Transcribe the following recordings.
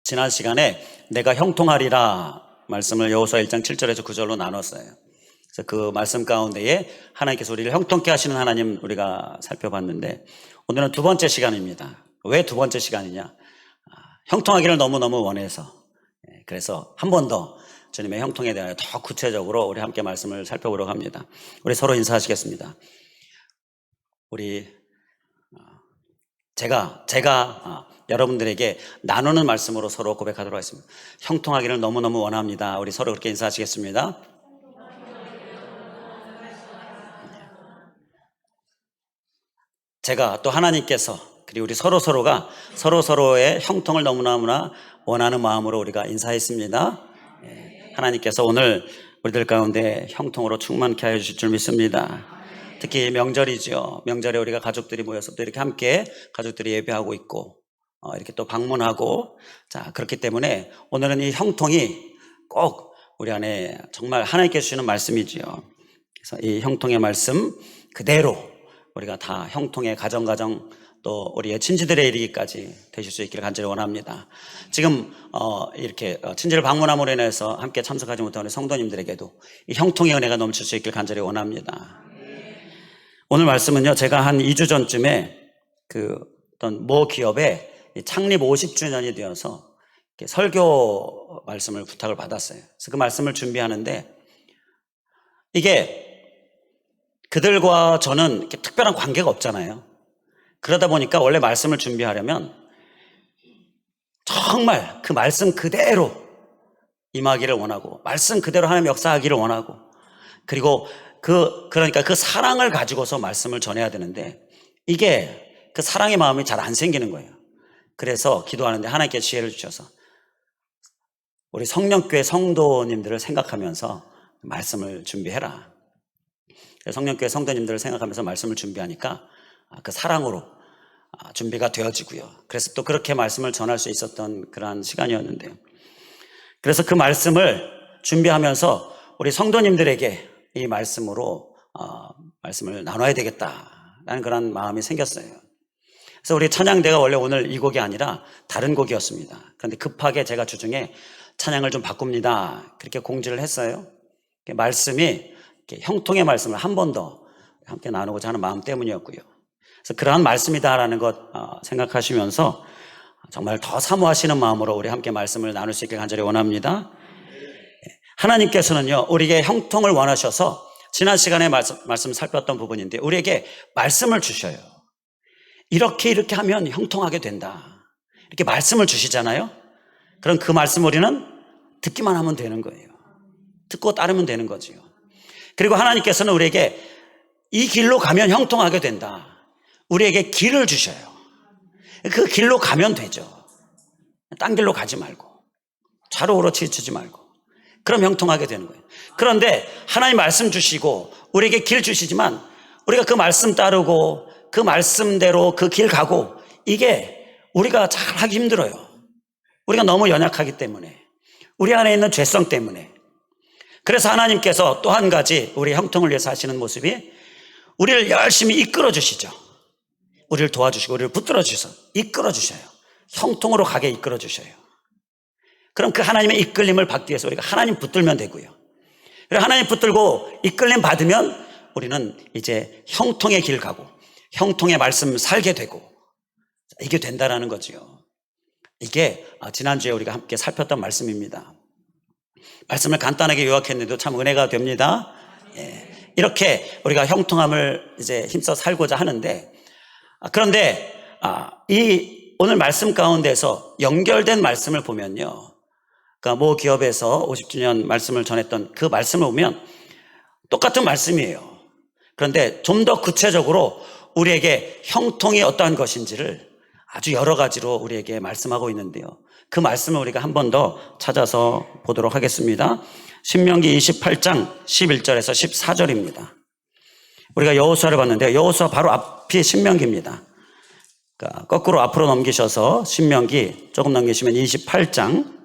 지난 시간에 내가 형통하리라 말씀을 여호수아 1장 7절에서 9절로 나눴어요. 그래서 그 말씀 가운데에 하나님께서 우리를 형통케 하시는 하나님 우리가 살펴봤는데, 오늘은 두 번째 시간입니다. 왜 두 번째 시간이냐? 형통하기를 너무너무 원해서, 그래서 한 번 더 주님의 형통에 대하여 더 구체적으로 우리 함께 말씀을 살펴보려고 합니다. 우리 서로 인사하시겠습니다. 제가 여러분들에게 나누는 말씀으로 서로 고백하도록 하겠습니다. 형통하기를 너무너무 원합니다. 우리 서로 그렇게 인사하시겠습니다. 제가 또 하나님께서, 그리고 우리 서로가 서로의 형통을 너무너무나 원하는 마음으로 우리가 인사했습니다. 하나님께서 오늘 우리들 가운데 형통으로 충만케 하여 주실 줄 믿습니다. 특히 명절이죠. 명절에 우리가 가족들이 모여서 또 이렇게 함께 가족들이 예배하고 있고, 이렇게 또 방문하고, 자, 그렇기 때문에 오늘은 이 형통이 꼭 우리 안에 정말 하나님께서 주시는 말씀이지요. 그래서 이 형통의 말씀 그대로 우리가 다 형통의 가정 또 우리의 친지들에 이르기까지 되실 수 있기를 간절히 원합니다. 지금 이렇게 친지를 방문함으로 인해서 함께 참석하지 못한 우리 성도님들에게도 이 형통의 은혜가 넘칠 수 있기를 간절히 원합니다. 오늘 말씀은요, 제가 한 2주 전쯤에 어떤 모 기업에 창립 50주년이 되어서 설교 말씀을 부탁을 받았어요. 그래서 그 말씀을 준비하는데, 이게 그들과 저는 이렇게 특별한 관계가 없잖아요. 그러다 보니까 원래 말씀을 준비하려면 정말 그 말씀 그대로 임하기를 원하고, 말씀 그대로 하나님 역사하기를 원하고, 그리고 그러니까 그 사랑을 가지고서 말씀을 전해야 되는데, 이게 그 사랑의 마음이 잘 안 생기는 거예요. 그래서 기도하는데 하나님께 지혜를 주셔서 우리 성령교회 성도님들을 생각하면서 말씀을 준비해라. 성령교회 성도님들을 생각하면서 말씀을 준비하니까 그 사랑으로 준비가 되어지고요. 그래서 또 그렇게 말씀을 전할 수 있었던 그러한 시간이었는데요. 그래서 그 말씀을 준비하면서 우리 성도님들에게 이 말씀으로 말씀을 나눠야 되겠다라는 그런 마음이 생겼어요. 그래서 우리 찬양대가 원래 오늘 이 곡이 아니라 다른 곡이었습니다. 그런데 급하게 제가 주중에 찬양을 좀 바꿉니다, 그렇게 공지를 했어요. 말씀이 형통의 말씀을 한 번 더 함께 나누고자 하는 마음 때문이었고요. 그래서 그러한 말씀이다라는 것 생각하시면서 정말 더 사모하시는 마음으로 우리 함께 말씀을 나눌 수 있길 간절히 원합니다. 하나님께서는요, 우리에게 형통을 원하셔서 지난 시간에 말씀 살폈던 부분인데, 우리에게 말씀을 주셔요. 이렇게 하면 형통하게 된다, 이렇게 말씀을 주시잖아요. 그럼 그 말씀 우리는 듣기만 하면 되는 거예요. 듣고 따르면 되는 거지요. 그리고 하나님께서는 우리에게 이 길로 가면 형통하게 된다, 우리에게 길을 주셔요. 그 길로 가면 되죠. 딴 길로 가지 말고, 좌로우로 치우치지 말고, 그럼 형통하게 되는 거예요. 그런데 하나님 말씀 주시고 우리에게 길 주시지만, 우리가 그 말씀 따르고 그 말씀대로 그 길 가고, 이게 우리가 잘 하기 힘들어요. 우리가 너무 연약하기 때문에, 우리 안에 있는 죄성 때문에. 그래서 하나님께서 또 한 가지 우리 형통을 위해서 하시는 모습이, 우리를 열심히 이끌어 주시죠. 우리를 도와주시고 우리를 붙들어 주셔서 이끌어 주셔요. 형통으로 가게 이끌어 주셔요. 그럼 그 하나님의 이끌림을 받기 위해서 우리가 하나님 붙들면 되고요. 그리고 하나님 붙들고 이끌림 받으면 우리는 이제 형통의 길 가고 형통의 말씀 살게 되고, 이게 된다라는 거지요. 이게 지난주에 우리가 함께 살폈던 말씀입니다. 말씀을 간단하게 요약했는데도 참 은혜가 됩니다. 이렇게 우리가 형통함을 이제 힘써 살고자 하는데, 그런데 이 오늘 말씀 가운데서 연결된 말씀을 보면요, 그러니까 모 기업에서 50주년 말씀을 전했던 그 말씀을 보면 똑같은 말씀이에요. 그런데 좀 더 구체적으로 우리에게 형통이 어떠한 것인지를 아주 여러 가지로 우리에게 말씀하고 있는데요, 그 말씀을 우리가 한 번 더 찾아서 보도록 하겠습니다. 신명기 28장 11절에서 14절입니다. 우리가 여호수아를 봤는데요, 여호수아 바로 앞이 신명기입니다. 그러니까 거꾸로 앞으로 넘기셔서 신명기 조금 넘기시면 28장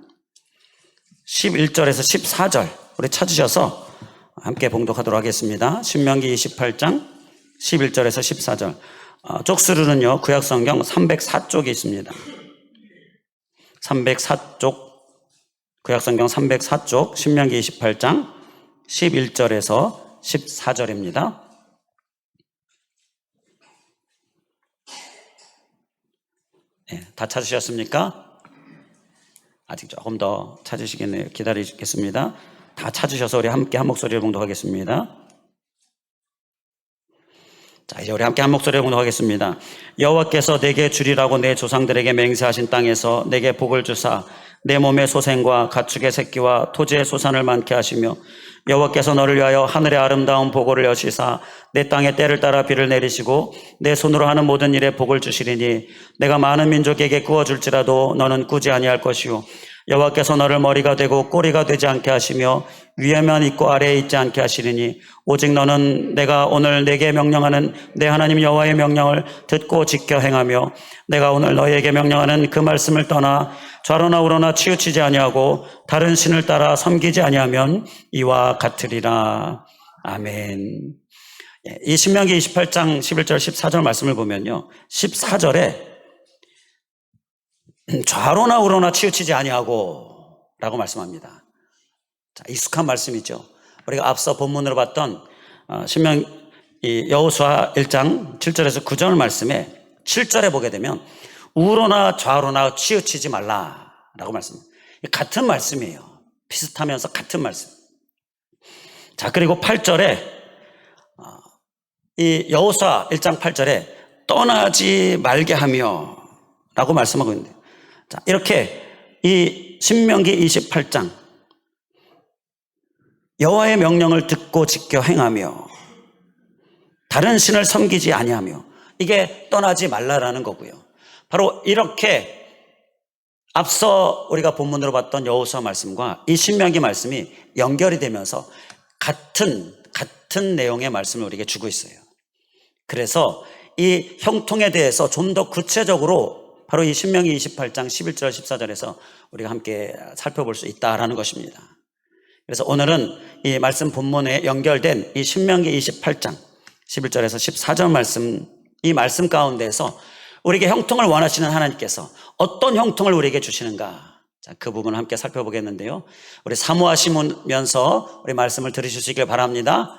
11절에서 14절 우리 찾으셔서 함께 봉독하도록 하겠습니다. 신명기 28장 11절에서 14절. 쪽수로는요, 구약성경 304쪽이 있습니다. 304쪽, 구약성경 304쪽, 신명기 28장 11절에서 14절입니다. 네, 다 찾으셨습니까? 아직 조금 더 찾으시겠네요. 기다리겠습니다. 다 찾으셔서 우리 함께 한 목소리로 봉독하겠습니다. 자, 이제 우리 함께 한 목소리로 봉독하겠습니다. 여호와께서 내게 주리라고 내 조상들에게 맹세하신 땅에서 내게 복을 주사 내 몸의 소생과 가축의 새끼와 토지의 소산을 많게 하시며 여호와께서 너를 위하여 하늘의 아름다운 보고를 여시사 내 땅에 때를 따라 비를 내리시고 내 손으로 하는 모든 일에 복을 주시리니 내가 많은 민족에게 구워줄지라도 너는 꾸지 아니할 것이요 여호와께서 너를 머리가 되고 꼬리가 되지 않게 하시며 위에만 있고 아래에 있지 않게 하시리니 오직 너는 내가 오늘 내게 명령하는 내 하나님 여호와의 명령을 듣고 지켜 행하며 내가 오늘 너희에게 명령하는 그 말씀을 떠나 좌로나 우로나 치우치지 아니하고 다른 신을 따라 섬기지 아니하면 이와 같으리라. 아멘. 이 신명기 28장 11절 14절 말씀을 보면요, 14절에 좌로나 우로나 치우치지 아니하고 라고 말씀합니다. 자, 익숙한 말씀이죠. 우리가 앞서 본문으로 봤던 여호수아 1장 7절에서 9절 말씀에 7절에 보게 되면 우로나 좌로나 치우치지 말라라고 말씀합니다. 같은 말씀이에요. 비슷하면서 같은 말씀. 자, 그리고 8절에 이 여호수아 1장 8절에 떠나지 말게 하며 라고 말씀하고 있는데, 자, 이렇게 이 신명기 28장 여호와의 명령을 듣고 지켜 행하며 다른 신을 섬기지 아니하며, 이게 떠나지 말라라는 거고요. 바로 이렇게 앞서 우리가 본문으로 봤던 여호수아 말씀과 이 신명기 말씀이 연결이 되면서 같은 내용의 말씀을 우리에게 주고 있어요. 그래서 이 형통에 대해서 좀 더 구체적으로 바로 이 신명기 28장 11절 14절에서 우리가 함께 살펴볼 수 있다라는 것입니다. 그래서 오늘은 이 말씀 본문에 연결된 이 신명기 28장 11절에서 14절 말씀, 이 말씀 가운데에서 우리에게 형통을 원하시는 하나님께서 어떤 형통을 우리에게 주시는가, 자, 그 부분을 함께 살펴보겠는데요. 우리 사모하시면서 우리 말씀을 들으실 수 있길 바랍니다.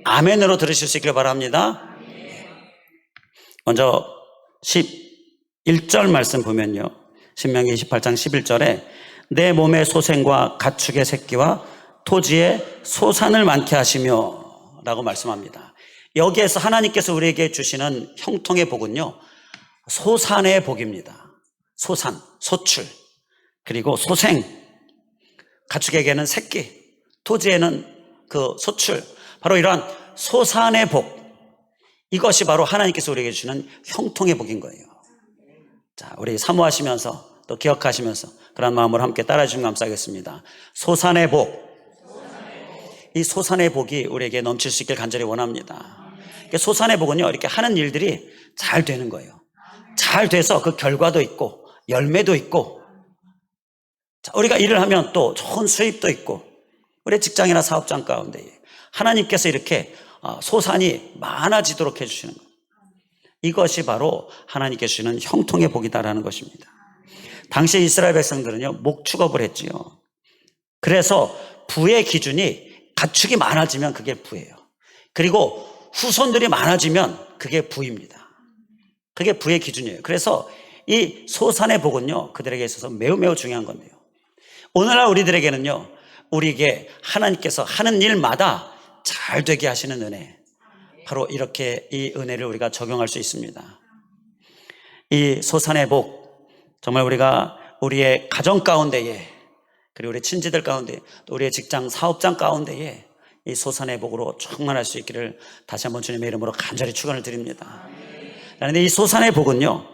아멘으로 들으실 수 있길 바랍니다. 먼저 11절 말씀 보면요, 신명기 28장 11절에 내 몸의 소생과 가축의 새끼와 토지의 소산을 많게 하시며 라고 말씀합니다. 여기에서 하나님께서 우리에게 주시는 형통의 복은요, 소산의 복입니다. 소산, 소출, 그리고 소생, 가축에게는 새끼, 토지에는 그 소출, 바로 이러한 소산의 복, 이것이 바로 하나님께서 우리에게 주시는 형통의 복인 거예요. 자, 우리 사모하시면서 또 기억하시면서 그런 마음으로 함께 따라해 주시면 감사하겠습니다. 소산의 복, 이 소산의 복이 우리에게 넘칠 수 있길 간절히 원합니다. 소산의 복은요, 이렇게 하는 일들이 잘 되는 거예요. 잘 돼서 그 결과도 있고 열매도 있고, 자, 우리가 일을 하면 또 좋은 수입도 있고, 우리 직장이나 사업장 가운데 하나님께서 이렇게 소산이 많아지도록 해주시는 거예요. 이것이 바로 하나님께 주시는 형통의 복이다라는 것입니다. 당시 이스라엘 백성들은요, 목축업을 했지요. 그래서 부의 기준이 가축이 많아지면 그게 부예요. 그리고 후손들이 많아지면 그게 부입니다. 그게 부의 기준이에요. 그래서 이 소산의 복은요, 그들에게 있어서 매우 중요한 건데요, 오늘날 우리들에게는요, 우리에게 하나님께서 하는 일마다 잘 되게 하시는 은혜, 바로 이렇게 이 은혜를 우리가 적용할 수 있습니다. 이 소산의 복, 정말 우리가 우리의 가정 가운데에, 그리고 우리 친지들 가운데, 또 우리의 직장 사업장 가운데에 이 소산의 복으로 충만할 수 있기를 다시 한번 주님의 이름으로 간절히 축원을 드립니다. 그런데 이 소산의 복은요,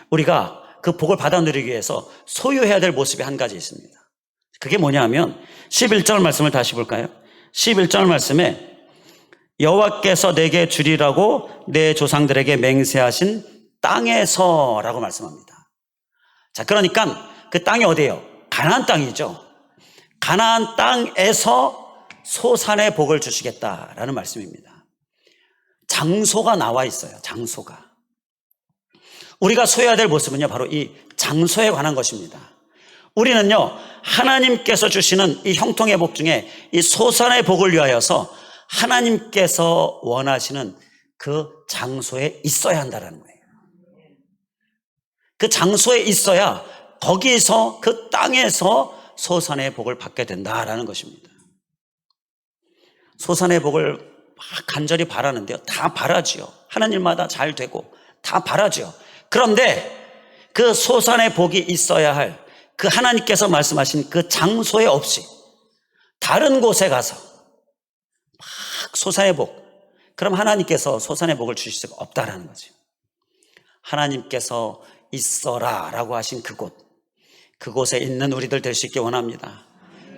우리가 그 복을 받아 누리기 위해서 소유해야 될 모습이 한 가지 있습니다. 그게 뭐냐 하면 11절 말씀을 다시 볼까요? 11절 말씀에 여호와께서 내게 주리라고 내 조상들에게 맹세하신 땅에서 라고 말씀합니다. 자, 그러니까 그 땅이 어디예요? 가나안 땅이죠. 가나안 땅에서 소산의 복을 주시겠다라는 말씀입니다. 장소가 나와 있어요. 장소가. 우리가 소유해야 될 모습은요, 바로 이 장소에 관한 것입니다. 우리는요, 하나님께서 주시는 이 형통의 복 중에 이 소산의 복을 위하여서 하나님께서 원하시는 그 장소에 있어야 한다는 거예요. 그 장소에 있어야 거기서 그 땅에서 소산의 복을 받게 된다라는 것입니다. 소산의 복을 막 간절히 바라는데요, 다 바라지요. 하나님마다 잘 되고 다 바라지요. 그런데 그 소산의 복이 있어야 할 그 하나님께서 말씀하신 그 장소에 없이 다른 곳에 가서 막 소산의 복, 그럼 하나님께서 소산의 복을 주실 수가 없다라는 거죠. 하나님께서 있어라 라고 하신 그곳에 있는 우리들 될 수 있게 원합니다.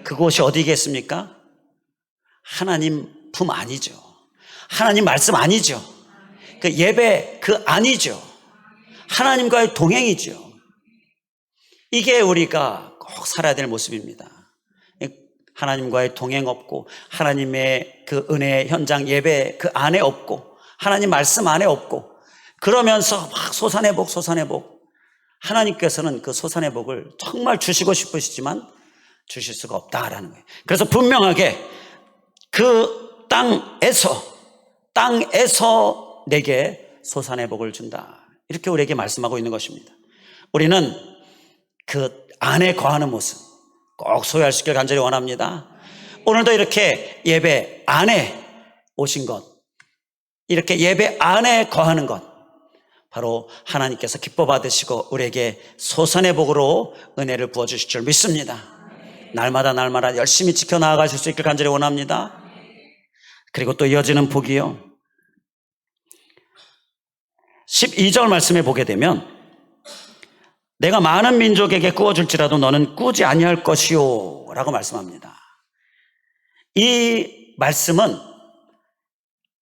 그곳이 어디겠습니까? 하나님 품 아니죠. 하나님 말씀 아니죠. 그 예배 그 아니죠. 하나님과의 동행이죠. 이게 우리가 꼭 살아야 될 모습입니다. 하나님과의 동행 없고 하나님의 그 은혜 현장 예배 그 안에 없고 하나님 말씀 안에 없고 그러면서 막 소산의 복 하나님께서는 그 소산의 복을 정말 주시고 싶으시지만 주실 수가 없다라는 거예요. 그래서 분명하게 그 땅에서 내게 소산의 복을 준다, 이렇게 우리에게 말씀하고 있는 것입니다. 우리는 그 안에 거하는 모습 꼭 소유할 수 있길 간절히 원합니다. 오늘도 이렇게 예배 안에 오신 것, 이렇게 예배 안에 거하는 것, 바로 하나님께서 기뻐 받으시고 우리에게 소산의 복으로 은혜를 부어주실 줄 믿습니다. 날마다 열심히 지켜나가실 수 있길 간절히 원합니다. 그리고 또 이어지는 복이요, 12절 말씀에 보게 되면 내가 많은 민족에게 꾸어줄지라도 너는 꾸지 아니할 것이요 라고 말씀합니다. 이 말씀은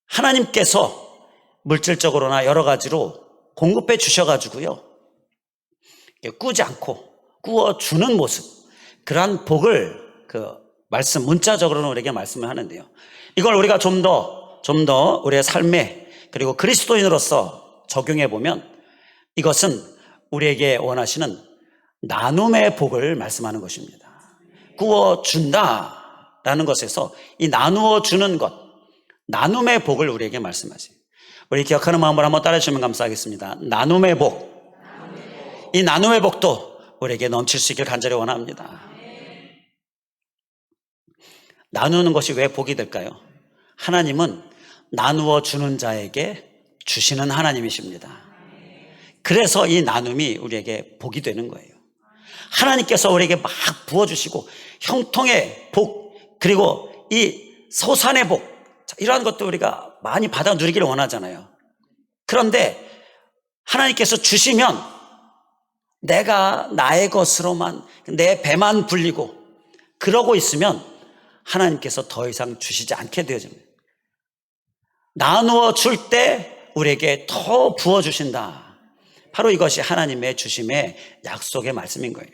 하나님께서 물질적으로나 여러 가지로 공급해 주셔가지고요, 꾸지 않고 꾸어주는 모습, 그러한 복을 그 말씀 문자적으로는 우리에게 말씀을 하는데요, 이걸 우리가 좀 더 우리의 삶에 그리고 그리스도인으로서 적용해 보면 이것은 우리에게 원하시는 나눔의 복을 말씀하는 것입니다. 꾸어준다라는 것에서 이 나누어 주는 것, 나눔의 복을 우리에게 말씀하세요. 우리 기억하는 마음으로 한번 따라해 주시면 감사하겠습니다. 나눔의 복. 이 나눔의 복도 우리에게 넘칠 수 있길 간절히 원합니다. 나누는 것이 왜 복이 될까요? 하나님은 나누어 주는 자에게 주시는 하나님이십니다. 그래서 이 나눔이 우리에게 복이 되는 거예요. 하나님께서 우리에게 막 부어주시고 형통의 복, 그리고 이 소산의 복, 이러한 것도 우리가 많이 받아 누리기를 원하잖아요. 그런데 하나님께서 주시면 내가 나의 것으로만 내 배만 불리고 그러고 있으면 하나님께서 더 이상 주시지 않게 되어집니다. 나누어 줄 때 우리에게 더 부어주신다, 바로 이것이 하나님의 주심의 약속의 말씀인 거예요.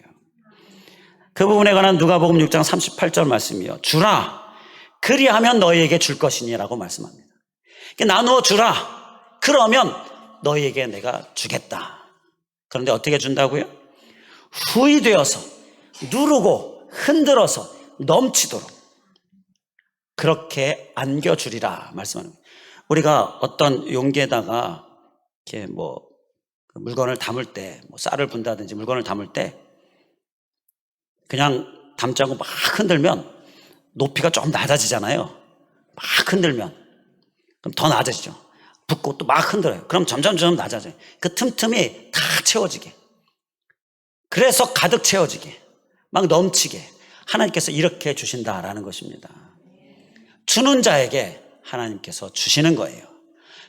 그 부분에 관한 누가복음 6장 38절 말씀이요, 주라 그리하면 너희에게 줄 것이니 라고 말씀합니다. 나누어 주라, 그러면 너희에게 내가 주겠다. 그런데 어떻게 준다고요? 후히 되어서 누르고 흔들어서 넘치도록 그렇게 안겨주리라 말씀하는 거예요. 우리가 어떤 용기에다가 이렇게 물건을 담을 때, 쌀을 분다든지 물건을 담을 때 그냥 담지 않고 막 흔들면 높이가 좀 낮아지잖아요. 막 흔들면 그럼 더 낮아지죠. 붓고 또 막 흔들어요. 그럼 점점 낮아져요. 그 틈틈이 다 채워지게, 그래서 가득 채워지게, 막 넘치게 하나님께서 이렇게 주신다라는 것입니다. 주는 자에게 하나님께서 주시는 거예요.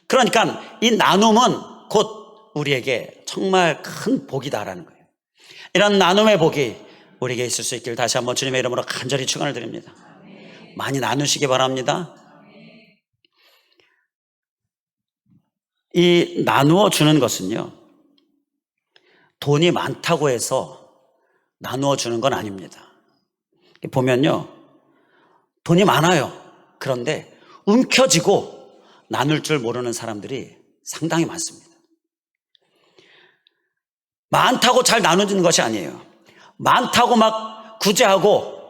그러니까 이 나눔은 곧 우리에게 정말 큰 복이다라는 거예요. 이런 나눔의 복이 우리에게 있을 수 있기를 다시 한번 주님의 이름으로 간절히 축원을 드립니다. 많이 나누시기 바랍니다. 이 나누어 주는 것은요, 돈이 많다고 해서 나누어 주는 건 아닙니다. 보면요, 돈이 많아요. 그런데 움켜쥐고 나눌 줄 모르는 사람들이 상당히 많습니다. 많다고 잘 나누는 것이 아니에요. 많다고 막 구제하고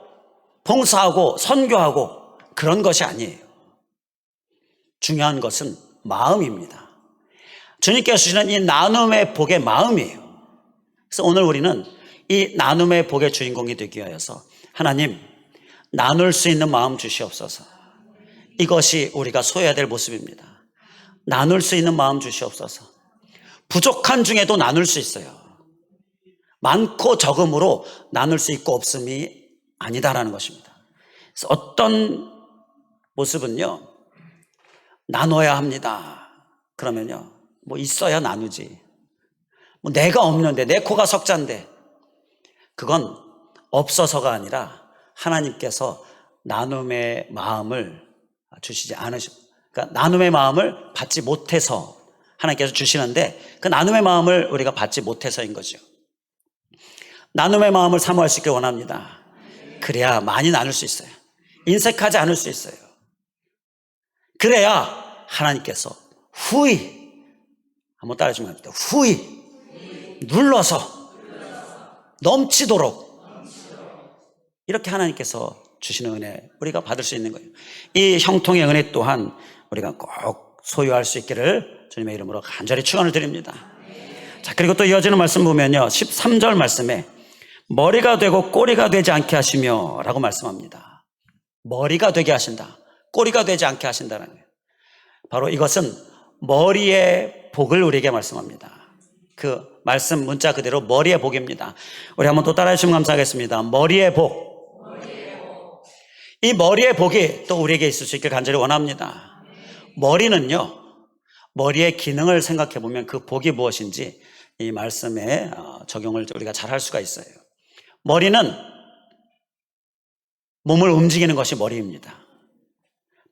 봉사하고 선교하고 그런 것이 아니에요. 중요한 것은 마음입니다. 주님께서 주시는 이 나눔의 복의 마음이에요. 그래서 오늘 우리는 이 나눔의 복의 주인공이 되기 위하여서 하나님, 나눌 수 있는 마음 주시옵소서. 이것이 우리가 소유해야 될 모습입니다. 나눌 수 있는 마음 주시옵소서. 부족한 중에도 나눌 수 있어요. 많고 적음으로 나눌 수 있고 없음이 아니다라는 것입니다. 그래서 어떤 모습은요, 나눠야 합니다. 그러면요, 뭐 있어야 나누지. 뭐 내가 없는데, 내 코가 석잔데, 그건 없어서가 아니라 하나님께서 나눔의 마음을 주시지 않으십니다. 그러니까 나눔의 마음을 받지 못해서 하나님께서 주시는데, 그 나눔의 마음을 우리가 받지 못해서인 거죠. 나눔의 마음을 사모할 수 있길 원합니다. 그래야 많이 나눌 수 있어요. 인색하지 않을 수 있어요. 그래야 하나님께서 후히, 한번 따라해주면 합니다. 후히 눌러서 넘치도록 이렇게 하나님께서 주시는 은혜, 우리가 받을 수 있는 거예요. 이 형통의 은혜 또한 우리가 꼭 소유할 수 있기를 주님의 이름으로 간절히 축원을 드립니다. 자, 그리고 또 이어지는 말씀 보면요, 13절 말씀에 머리가 되고 꼬리가 되지 않게 하시며 라고 말씀합니다. 머리가 되게 하신다, 꼬리가 되지 않게 하신다는 거예요. 바로 이것은 머리의 복을 우리에게 말씀합니다. 그 말씀 문자 그대로 머리의 복입니다. 우리 한번 또 따라해 주시면 감사하겠습니다. 머리의 복. 이 머리의 복이 또 우리에게 있을 수 있길 간절히 원합니다. 머리는요, 머리의 기능을 생각해 보면 그 복이 무엇인지 이 말씀에 적용을 우리가 잘 할 수가 있어요. 머리는 몸을 움직이는 것이 머리입니다.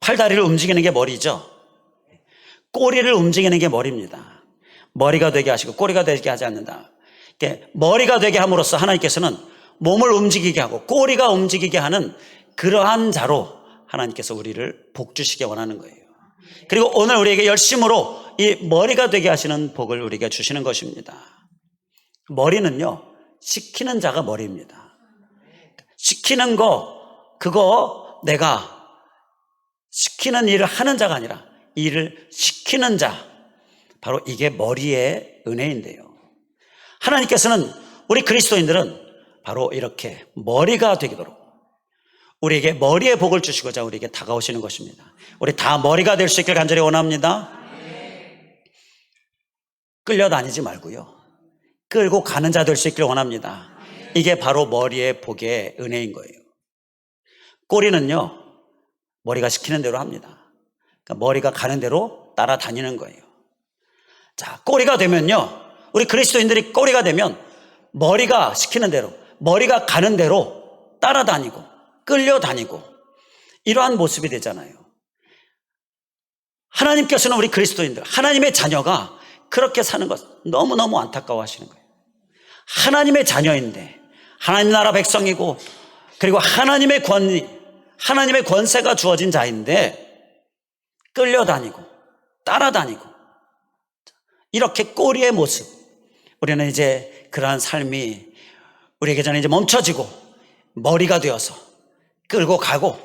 팔다리를 움직이는 게 머리죠. 꼬리를 움직이는 게 머리입니다. 머리가 되게 하시고 꼬리가 되게 하지 않는다. 머리가 되게 함으로써 하나님께서는 몸을 움직이게 하고 꼬리가 움직이게 하는 그러한 자로 하나님께서 우리를 복 주시기 원하는 거예요. 그리고 오늘 우리에게 열심으로 이 머리가 되게 하시는 복을 우리에게 주시는 것입니다. 머리는요, 시키는 자가 머리입니다. 시키는 거, 그거 내가 시키는 일을 하는 자가 아니라 일을 시키는 자, 바로 이게 머리의 은혜인데요. 하나님께서는 우리 그리스도인들은 바로 이렇게 머리가 되도록 우리에게 머리의 복을 주시고자 우리에게 다가오시는 것입니다. 우리 다 머리가 될 수 있길 간절히 원합니다. 끌려다니지 말고요, 끌고 가는 자 될 수 있길 원합니다. 이게 바로 머리의 복의 은혜인 거예요. 꼬리는요, 머리가 시키는 대로 합니다. 그러니까 머리가 가는 대로 따라다니는 거예요. 자, 꼬리가 되면요, 우리 그리스도인들이 꼬리가 되면 머리가 시키는 대로, 머리가 가는 대로 따라다니고 끌려다니고 이러한 모습이 되잖아요. 하나님께서는 우리 그리스도인들, 하나님의 자녀가 그렇게 사는 것 너무너무 안타까워 하시는 거예요. 하나님의 자녀인데, 하나님 나라 백성이고, 그리고 하나님의 권위, 하나님의 권세가 주어진 자인데 끌려다니고 따라다니고 이렇게 꼬리의 모습, 우리는 이제 그러한 삶이 우리에게 저는 이제 멈춰지고 머리가 되어서 끌고 가고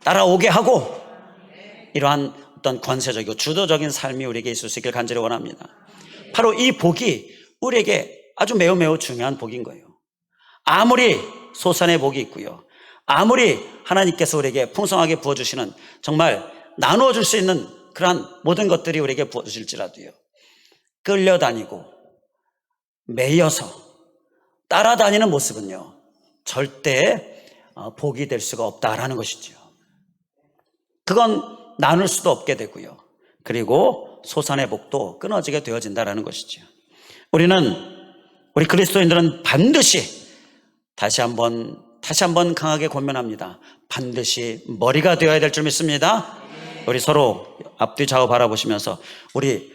따라오게 하고 이러한 어떤 권세적이고 주도적인 삶이 우리에게 있을 수 있길 간절히 원합니다. 바로 이 복이 우리에게 아주 매우 매우 중요한 복인 거예요. 아무리 소산의 복이 있고요, 아무리 하나님께서 우리에게 풍성하게 부어주시는, 정말 나누어 줄 수 있는 그러한 모든 것들이 우리에게 부어주실지라도요, 끌려다니고 매여서 따라다니는 모습은요, 절대 복이 될 수가 없다라는 것이죠. 그건 나눌 수도 없게 되고요, 그리고 소산의 복도 끊어지게 되어진다라는 것이죠. 우리 그리스도인들은 반드시 다시 한번 강하게 권면합니다. 반드시 머리가 되어야 될 줄 믿습니다. 우리 서로 앞뒤 좌우 바라보시면서 우리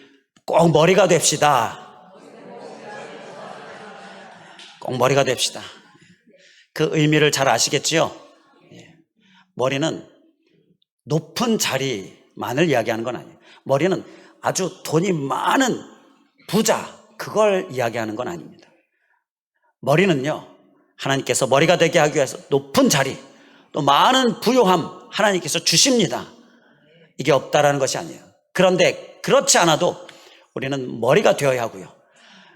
꼭 머리가 됩시다. 꼭 머리가 됩시다. 그 의미를 잘 아시겠지요? 머리는 높은 자리만을 이야기하는 건 아니에요. 머리는 아주 돈이 많은 부자, 그걸 이야기하는 건 아닙니다. 머리는요, 하나님께서 머리가 되게 하기 위해서 높은 자리, 또 많은 부요함 하나님께서 주십니다. 이게 없다라는 것이 아니에요. 그런데 그렇지 않아도 우리는 머리가 되어야 하고요.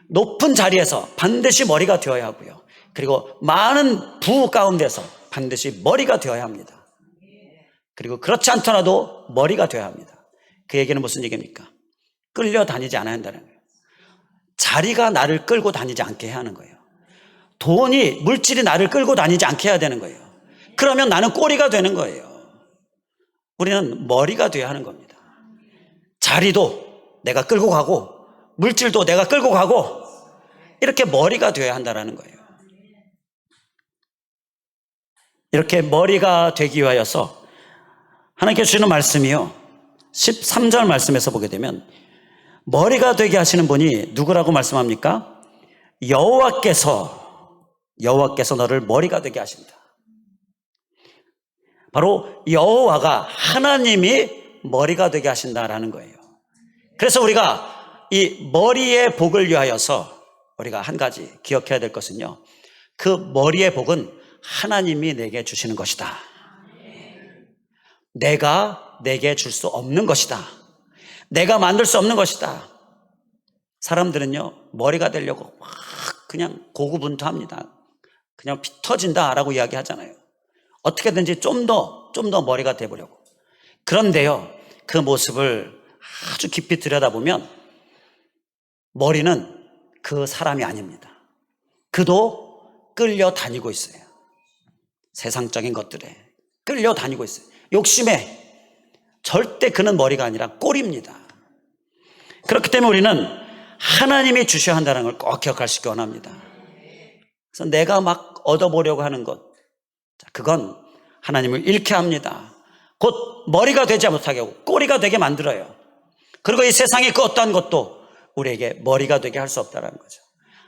높은 자리에서 반드시 머리가 되어야 하고요. 그리고 많은 부 가운데서 반드시 머리가 되어야 합니다. 그리고 그렇지 않더라도 머리가 되어야 합니다. 그 얘기는 무슨 얘기입니까? 끌려다니지 않아야 한다는 거예요. 자리가 나를 끌고 다니지 않게 해야 하는 거예요. 돈이, 물질이 나를 끌고 다니지 않게 해야 되는 거예요. 그러면 나는 꼬리가 되는 거예요. 우리는 머리가 되어야 하는 겁니다. 자리도 내가 끌고 가고 물질도 내가 끌고 가고 이렇게 머리가 되어야 한다는 거예요. 이렇게 머리가 되기 위하여서 하나님께서 주시는 말씀이요, 13절 말씀에서 보게 되면 머리가 되게 하시는 분이 누구라고 말씀합니까? 여호와께서 너를 머리가 되게 하신다. 바로 여호와가, 하나님이 머리가 되게 하신다라는 거예요. 그래서 우리가 이 머리의 복을 위하여서 우리가 한 가지 기억해야 될 것은요, 그 머리의 복은 하나님이 내게 주시는 것이다. 내가 내게 줄 수 없는 것이다. 내가 만들 수 없는 것이다. 사람들은요, 머리가 되려고 막 그냥 고군분투합니다. 그냥 피 터진다라고 이야기하잖아요. 어떻게든지 좀 더 머리가 돼보려고. 그런데요, 그 모습을 아주 깊이 들여다보면 머리는 그 사람이 아닙니다. 그도 끌려다니고 있어요. 세상적인 것들에 끌려다니고 있어요. 욕심에. 절대 그는 머리가 아니라 꼬리입니다. 그렇기 때문에 우리는 하나님이 주셔야 한다는 걸 꼭 기억하시기 원합니다. 그래서 내가 막 얻어보려고 하는 것, 그건 하나님을 잃게 합니다. 곧 머리가 되지 못하게 하고 꼬리가 되게 만들어요. 그리고 이 세상의 그 어떠한 것도 우리에게 머리가 되게 할 수 없다는 거죠.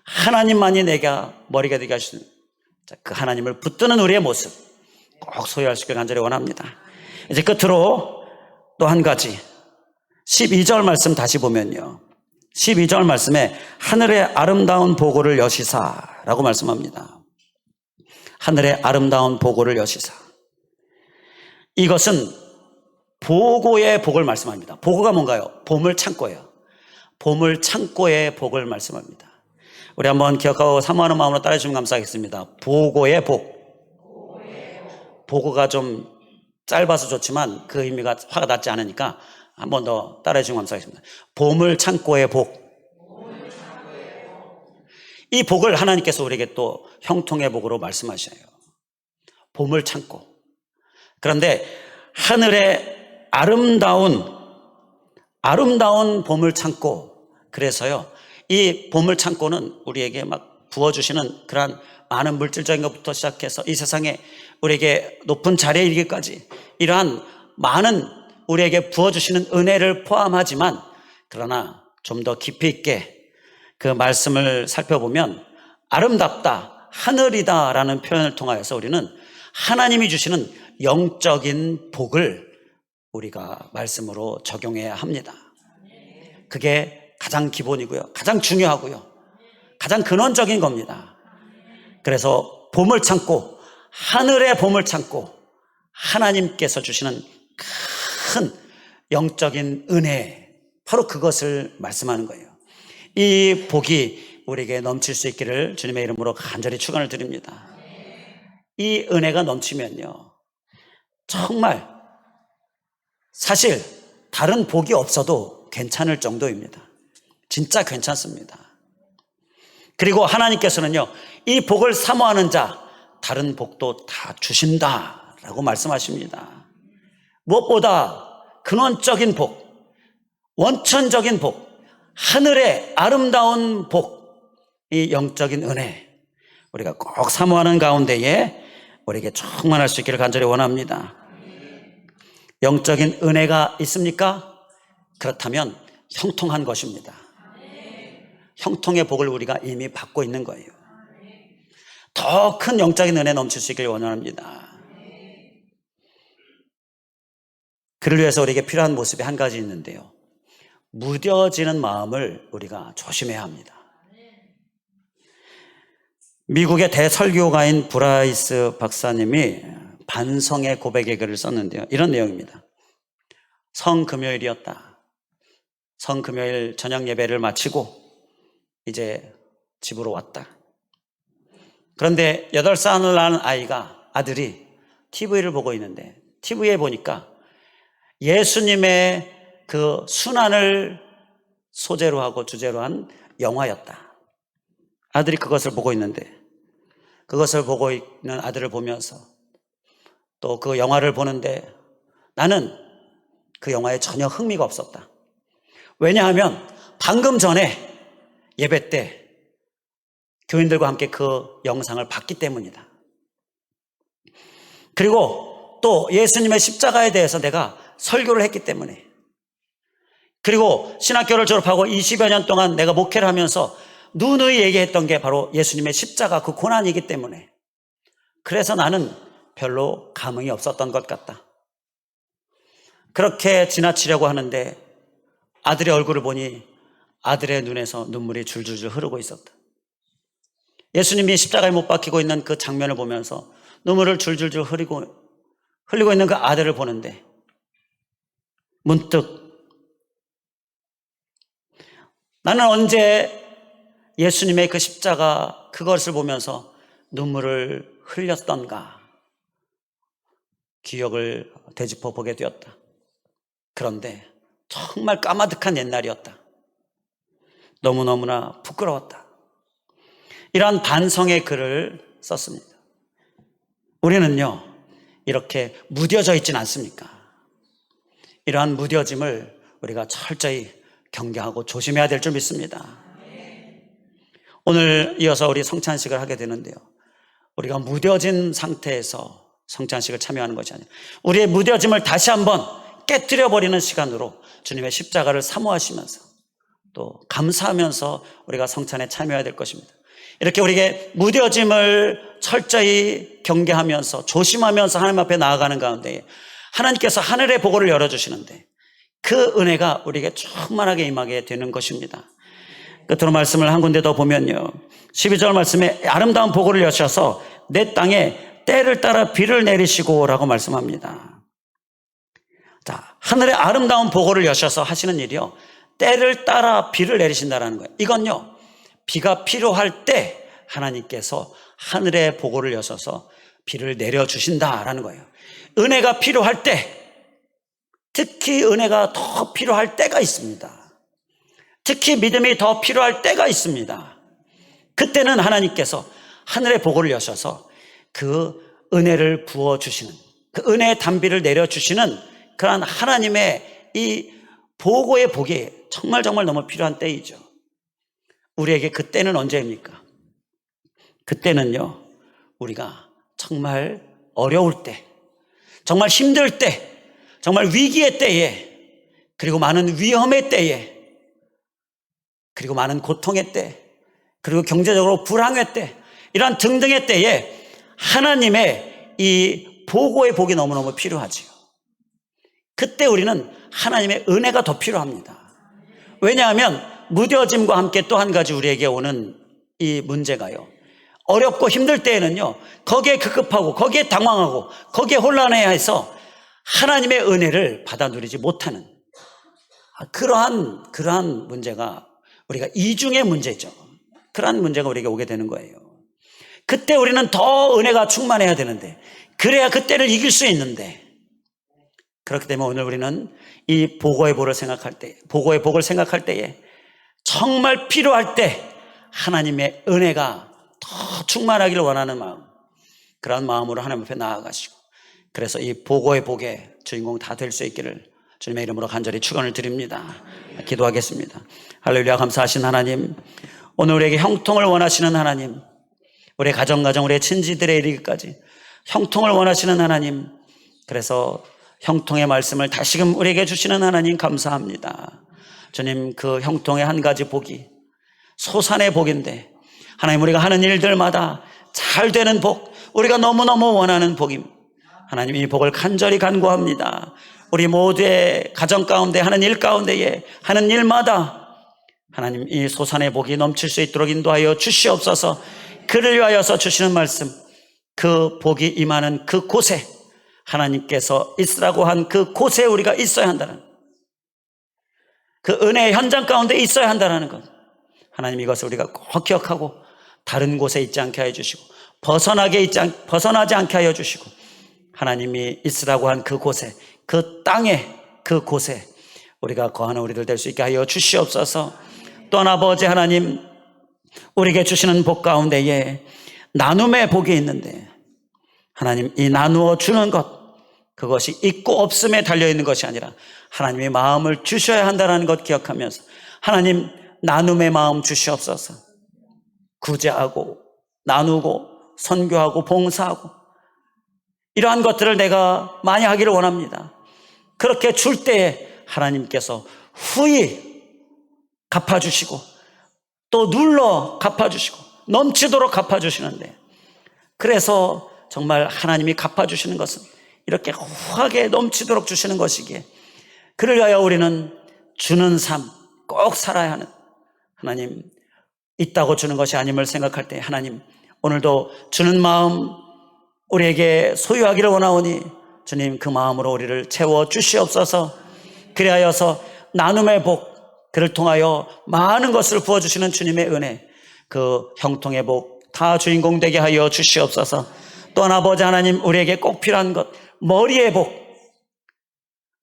하나님만이 내가 머리가 되게 하시는, 그 하나님을 붙드는 우리의 모습 꼭 소유할 수 있기를 간절히 원합니다. 이제 끝으로 또 한 가지, 12절 말씀 다시 보면요, 12절 말씀에 하늘의 아름다운 보고를 여시사라고 말씀합니다. 하늘의 아름다운 보고를 여시사. 이것은 보고의 복을 말씀합니다. 보고가 뭔가요? 보물 창고예요. 보물 창고의 복을 말씀합니다. 우리 한번 기억하고 사모하는 마음으로 따라해 주시면 감사하겠습니다. 보고의 복. 보고가 좀 짧아서 좋지만 그 의미가 화가 났지 않으니까 한 번 더 따라해 주시면 감사하겠습니다. 보물 창고의 복. 이 복을 하나님께서 우리에게 또 형통의 복으로 말씀하셔요. 보물 창고. 그런데 하늘의 아름다운 보물 창고. 그래서요, 이 보물 창고는 우리에게 막 부어주시는 그러한 많은 물질적인 것부터 시작해서 이 세상에 우리에게 높은 자리에 이르기까지 이러한 많은 우리에게 부어주시는 은혜를 포함하지만, 그러나 좀 더 깊이 있게 그 말씀을 살펴보면 아름답다, 하늘이다 라는 표현을 통하여서 우리는 하나님이 주시는 영적인 복을 우리가 말씀으로 적용해야 합니다. 그게 가장 기본이고요, 가장 중요하고요, 가장 근원적인 겁니다. 그래서 보물 창고, 하늘의 보물 창고, 하나님께서 주시는 큰 영적인 은혜, 바로 그것을 말씀하는 거예요. 이 복이 우리에게 넘칠 수 있기를 주님의 이름으로 간절히 축원을 드립니다. 이 은혜가 넘치면요, 정말 사실 다른 복이 없어도 괜찮을 정도입니다. 진짜 괜찮습니다. 그리고 하나님께서는요, 이 복을 사모하는 자 다른 복도 다 주신다라고 말씀하십니다. 무엇보다 근원적인 복, 원천적인 복, 하늘의 아름다운 복, 이 영적인 은혜 우리가 꼭 사모하는 가운데에 우리에게 충만할 수 있기를 간절히 원합니다. 영적인 은혜가 있습니까? 그렇다면 형통한 것입니다. 형통의 복을 우리가 이미 받고 있는 거예요. 더 큰 영적인 은혜 넘칠 수 있기를 원합니다. 그를 위해서 우리에게 필요한 모습이 한 가지 있는데요, 무뎌지는 마음을 우리가 조심해야 합니다. 미국의 대설교가인 브라이스 박사님이 반성의 고백의 글을 썼는데요. 이런 내용입니다. 성금요일이었다. 성금요일 저녁 예배를 마치고 이제 집으로 왔다. 그런데 8살을 낳은 아들이 TV를 보고 있는데 TV에 보니까 예수님의 그 순환을 소재로 하고 주제로 한 영화였다. 아들이 그것을 보고 있는데 그것을 보고 있는 아들을 보면서 또 그 영화를 보는데 나는 그 영화에 전혀 흥미가 없었다. 왜냐하면 방금 전에 예배 때 교인들과 함께 그 영상을 봤기 때문이다. 그리고 또 예수님의 십자가에 대해서 내가 설교를 했기 때문에, 그리고 신학교를 졸업하고 20여 년 동안 내가 목회를 하면서 누누이 얘기했던 게 바로 예수님의 십자가 그 고난이기 때문에, 그래서 나는 별로 감흥이 없었던 것 같다. 그렇게 지나치려고 하는데 아들의 얼굴을 보니 아들의 눈에서 눈물이 줄줄줄 흐르고 있었다. 예수님이 십자가에 못 박히고 있는 그 장면을 보면서 눈물을 줄줄줄 흘리고 있는 그 아들을 보는데 문득 나는 언제 예수님의 그 십자가 그것을 보면서 눈물을 흘렸던가 기억을 되짚어 보게 되었다. 그런데 정말 까마득한 옛날이었다. 너무너무나 부끄러웠다. 이러한 반성의 글을 썼습니다. 우리는요, 이렇게 무뎌져 있지는 않습니까? 이러한 무뎌짐을 우리가 철저히 경계하고 조심해야 될 줄 믿습니다. 오늘 이어서 우리 성찬식을 하게 되는데요, 우리가 무뎌진 상태에서 성찬식을 참여하는 것이 아니라 우리의 무뎌짐을 다시 한번 깨뜨려버리는 시간으로 주님의 십자가를 사모하시면서 또 감사하면서 우리가 성찬에 참여해야 될 것입니다. 이렇게 우리에게 무뎌짐을 철저히 경계하면서 조심하면서 하나님 앞에 나아가는 가운데 하나님께서 하늘의 보고를 열어주시는데 그 은혜가 우리에게 충만하게 임하게 되는 것입니다. 끝으로 말씀을 한 군데 더 보면요, 12절 말씀에 아름다운 보고를 여셔서 내 땅에 때를 따라 비를 내리시고 라고 말씀합니다. 자, 하늘의 아름다운 보고를 여셔서 하시는 일이요, 때를 따라 비를 내리신다라는 거예요. 이건요, 비가 필요할 때 하나님께서 하늘의 보고를 여셔서 비를 내려주신다라는 거예요. 은혜가 필요할 때, 특히 은혜가 더 필요할 때가 있습니다. 특히 믿음이 더 필요할 때가 있습니다. 그때는 하나님께서 하늘의 보고를 여셔서 그 은혜를 부어주시는, 그 은혜의 단비를 내려주시는 그러한 하나님의 이 보고의 복이 정말 너무 필요한 때이죠. 우리에게 그때는 언제입니까? 그때는요, 우리가 정말 어려울 때, 정말 힘들 때, 정말 위기의 때에, 그리고 많은 위험의 때에, 그리고 많은 고통의 때, 그리고 경제적으로 불황의 때, 이러한 등등의 때에 하나님의 이 보고의 복이 너무너무 필요하지요. 그때 우리는 하나님의 은혜가 더 필요합니다. 왜냐하면 무뎌짐과 함께 또 한 가지 우리에게 오는 이 문제가요, 어렵고 힘들 때에는요, 거기에 급급하고 거기에 당황하고 거기에 혼란해야 해서 하나님의 은혜를 받아 누리지 못하는 그러한 문제가 우리가 이중의 문제죠. 그러한 문제가 우리에게 오게 되는 거예요. 그때 우리는 더 은혜가 충만해야 되는데, 그래야 그때를 이길 수 있는데, 그렇기 때문에 오늘 우리는 이 보고의 복을 생각할 때에 정말 필요할 때 하나님의 은혜가 더 충만하기를 원하는 마음, 그런 마음으로 하나님 앞에 나아가시고, 그래서 이 보고의 복의 주인공 다 될 수 있기를 주님의 이름으로 간절히 축원을 드립니다. 기도하겠습니다. 할렐루야. 감사하신 하나님, 오늘 우리에게 형통을 원하시는 하나님, 우리의 가정, 우리의 친지들의 이르기까지 형통을 원하시는 하나님, 그래서 형통의 말씀을 다시금 우리에게 주시는 하나님 감사합니다. 주님, 그 형통의 한 가지 복이 소산의 복인데, 하나님, 우리가 하는 일들마다 잘 되는 복, 우리가 너무너무 원하는 복입니다. 하나님, 이 복을 간절히 간구합니다. 우리 모두의 가정 가운데 하는 일 가운데에 하는 일마다 하나님, 이 소산의 복이 넘칠 수 있도록 인도하여 주시옵소서. 그를 위하여서 주시는 말씀, 그 복이 임하는 그 곳에, 하나님께서 있으라고 한 그 곳에 우리가 있어야 한다는, 그 은혜의 현장 가운데 있어야 한다는 것, 하나님 이것을 우리가 꼭 기억하고 다른 곳에 있지 않게 하여 주시고 벗어나지 않게 하여 주시고, 하나님이 있으라고 한 그 곳에, 그 땅에, 그 곳에 우리가 거하는 우리들 될 수 있게 하여 주시옵소서. 또한 아버지 하나님, 우리에게 주시는 복 가운데에 나눔의 복이 있는데, 하나님 이 나누어 주는 것, 그것이 있고 없음에 달려있는 것이 아니라 하나님의 마음을 주셔야 한다는 것 기억하면서, 하나님 나눔의 마음 주시옵소서. 구제하고 나누고 선교하고 봉사하고 이러한 것들을 내가 많이 하기를 원합니다. 그렇게 줄 때에 하나님께서 후히 갚아주시고 또 눌러 갚아주시고 넘치도록 갚아주시는데, 그래서 정말 하나님이 갚아주시는 것은 이렇게 후하게 넘치도록 주시는 것이기에, 그를 위하여 우리는 주는 삶 꼭 살아야 하는, 하나님 있다고 주는 것이 아님을 생각할 때, 하나님 오늘도 주는 마음 우리에게 소유하기를 원하오니 주님 그 마음으로 우리를 채워 주시옵소서. 그리하여서 나눔의 복, 그를 통하여 많은 것을 부어주시는 주님의 은혜, 그 형통의 복 다 주인공 되게 하여 주시옵소서. 또한 아버지 하나님, 우리에게 꼭 필요한 것, 머리의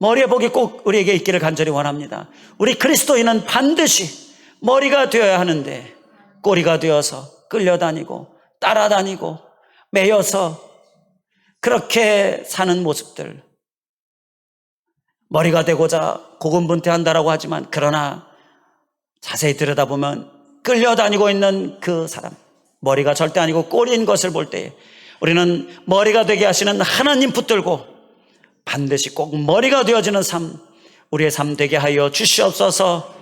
복이 꼭 우리에게 있기를 간절히 원합니다. 우리 그리스도인은 반드시 머리가 되어야 하는데 꼬리가 되어서 끌려다니고 따라다니고 매여서 그렇게 사는 모습들, 머리가 되고자 고군분투한다라고 하지만, 그러나 자세히 들여다보면 끌려다니고 있는 그 사람, 머리가 절대 아니고 꼬리인 것을 볼 때 우리는 머리가 되게 하시는 하나님 붙들고 반드시 꼭 머리가 되어지는 삶, 우리의 삶 되게 하여 주시옵소서.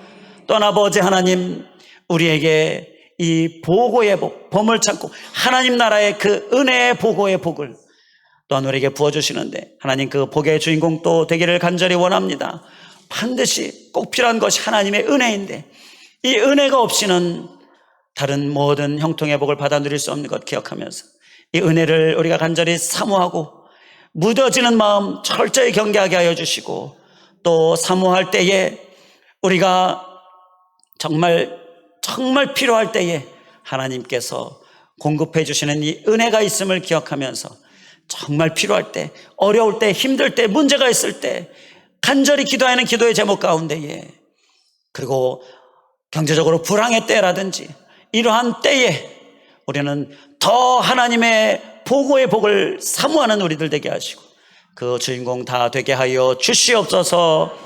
또한 아버지 하나님, 우리에게 이 보고의 복, 범을 참고 하나님 나라의 그 은혜의 보고의 복을 또한 우리에게 부어주시는데, 하나님 그 복의 주인공 또 되기를 간절히 원합니다. 반드시 꼭 필요한 것이 하나님의 은혜인데, 이 은혜가 없이는 다른 모든 형통의 복을 받아 누릴 수 없는 것 기억하면서, 이 은혜를 우리가 간절히 사모하고 무뎌지는 마음 철저히 경계하게 하여 주시고, 또 사모할 때에 우리가 정말 필요할 때에 하나님께서 공급해 주시는 이 은혜가 있음을 기억하면서, 정말 필요할 때, 어려울 때, 힘들 때, 문제가 있을 때 간절히 기도하는 기도의 제목 가운데에, 그리고 경제적으로 불황의 때라든지 이러한 때에 우리는 더 하나님의 보고의 복을 사모하는 우리들 되게 하시고 그 주인공 다 되게 하여 주시옵소서.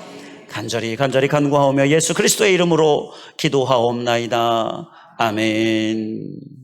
간절히 간구하오며 예수 그리스도의 이름으로 기도하옵나이다. 아멘.